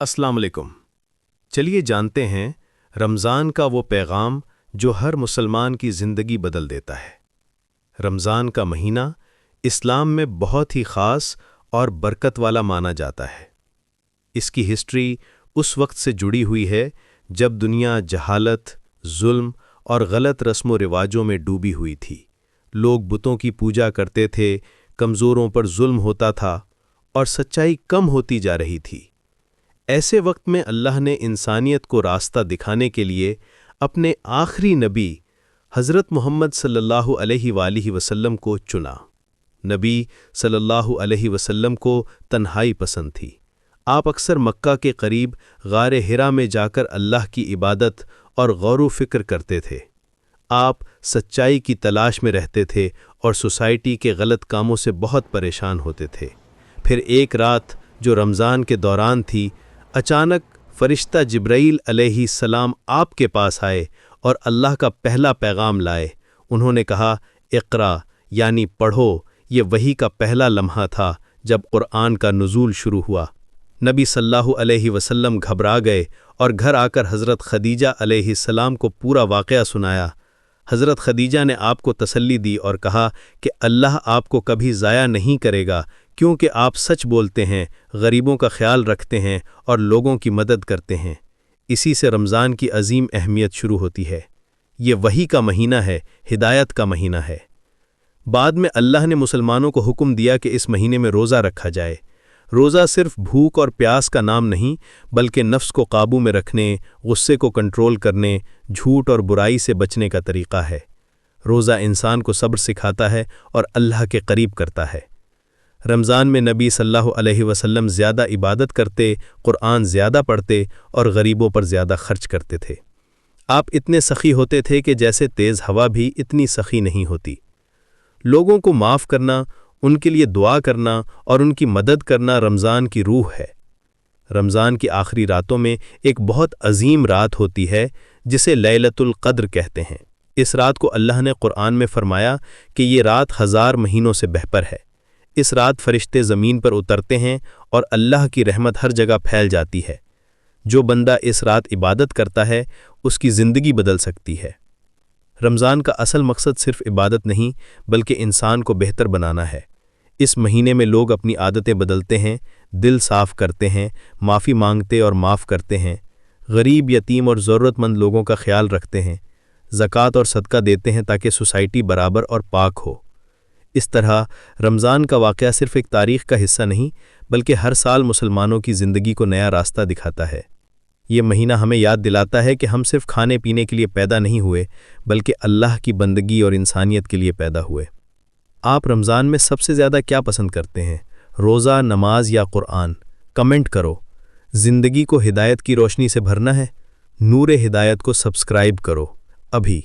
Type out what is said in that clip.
السلام علیکم۔ چلیے جانتے ہیں رمضان کا وہ پیغام جو ہر مسلمان کی زندگی بدل دیتا ہے۔ رمضان کا مہینہ اسلام میں بہت ہی خاص اور برکت والا مانا جاتا ہے۔ اس کی ہسٹری اس وقت سے جڑی ہوئی ہے جب دنیا جہالت، ظلم اور غلط رسم و رواجوں میں ڈوبی ہوئی تھی۔ لوگ بتوں کی پوجا کرتے تھے، کمزوروں پر ظلم ہوتا تھا اور سچائی کم ہوتی جا رہی تھی۔ ایسے وقت میں اللہ نے انسانیت کو راستہ دکھانے کے لیے اپنے آخری نبی حضرت محمد صلی اللہ علیہ وآلہ وسلم کو چنا۔ نبی صلی اللہ علیہ وسلم کو تنہائی پسند تھی۔ آپ اکثر مکہ کے قریب غار حرا میں جا کر اللہ کی عبادت اور غور و فکر کرتے تھے۔ آپ سچائی کی تلاش میں رہتے تھے اور سوسائٹی کے غلط کاموں سے بہت پریشان ہوتے تھے۔ پھر ایک رات جو رمضان کے دوران تھی، اچانک فرشتہ جبرائیل علیہ السلام آپ کے پاس آئے اور اللہ کا پہلا پیغام لائے۔ انہوں نے کہا، اقرا یعنی پڑھو۔ یہ وحی کا پہلا لمحہ تھا جب قرآن کا نزول شروع ہوا۔ نبی صلی اللہ علیہ وسلم گھبرا گئے اور گھر آ کر حضرت خدیجہ علیہ السلام کو پورا واقعہ سنایا۔ حضرت خدیجہ نے آپ کو تسلی دی اور کہا کہ اللہ آپ کو کبھی ضائع نہیں کرے گا، کیونکہ آپ سچ بولتے ہیں، غریبوں کا خیال رکھتے ہیں اور لوگوں کی مدد کرتے ہیں۔ اسی سے رمضان کی عظیم اہمیت شروع ہوتی ہے۔ یہ وحی کا مہینہ ہے، ہدایت کا مہینہ ہے۔ بعد میں اللہ نے مسلمانوں کو حکم دیا کہ اس مہینے میں روزہ رکھا جائے۔ روزہ صرف بھوک اور پیاس کا نام نہیں، بلکہ نفس کو قابو میں رکھنے، غصے کو کنٹرول کرنے، جھوٹ اور برائی سے بچنے کا طریقہ ہے۔ روزہ انسان کو صبر سکھاتا ہے اور اللہ کے قریب کرتا ہے۔ رمضان میں نبی صلی اللہ علیہ وسلم زیادہ عبادت کرتے، قرآن زیادہ پڑھتے اور غریبوں پر زیادہ خرچ کرتے تھے۔ آپ اتنے سخی ہوتے تھے کہ جیسے تیز ہوا بھی اتنی سخی نہیں ہوتی۔ لوگوں کو معاف کرنا، ان کے لیے دعا کرنا اور ان کی مدد کرنا رمضان کی روح ہے۔ رمضان کی آخری راتوں میں ایک بہت عظیم رات ہوتی ہے جسے لیلۃ القدر کہتے ہیں۔ اس رات کو اللہ نے قرآن میں فرمایا کہ یہ رات 1000 مہینوں سے بہتر ہے۔ اس رات فرشتے زمین پر اترتے ہیں اور اللہ کی رحمت ہر جگہ پھیل جاتی ہے۔ جو بندہ اس رات عبادت کرتا ہے، اس کی زندگی بدل سکتی ہے۔ رمضان کا اصل مقصد صرف عبادت نہیں، بلکہ انسان کو بہتر بنانا ہے۔ اس مہینے میں لوگ اپنی عادتیں بدلتے ہیں، دل صاف کرتے ہیں، معافی مانگتے اور معاف کرتے ہیں، غریب، یتیم اور ضرورت مند لوگوں کا خیال رکھتے ہیں، زکوٰۃ اور صدقہ دیتے ہیں تاکہ سوسائٹی برابر اور پاک ہو۔ اس طرح رمضان کا واقعہ صرف ایک تاریخ کا حصہ نہیں، بلکہ ہر سال مسلمانوں کی زندگی کو نیا راستہ دکھاتا ہے۔ یہ مہینہ ہمیں یاد دلاتا ہے کہ ہم صرف کھانے پینے کے لیے پیدا نہیں ہوئے، بلکہ اللہ کی بندگی اور انسانیت کے لیے پیدا ہوئے۔ آپ رمضان میں سب سے زیادہ کیا پسند کرتے ہیں؟ روزہ، نماز یا قرآن؟ کمنٹ کرو۔ زندگی کو ہدایت کی روشنی سے بھرنا ہے؟ نور ہدایت کو سبسکرائب کرو ابھی۔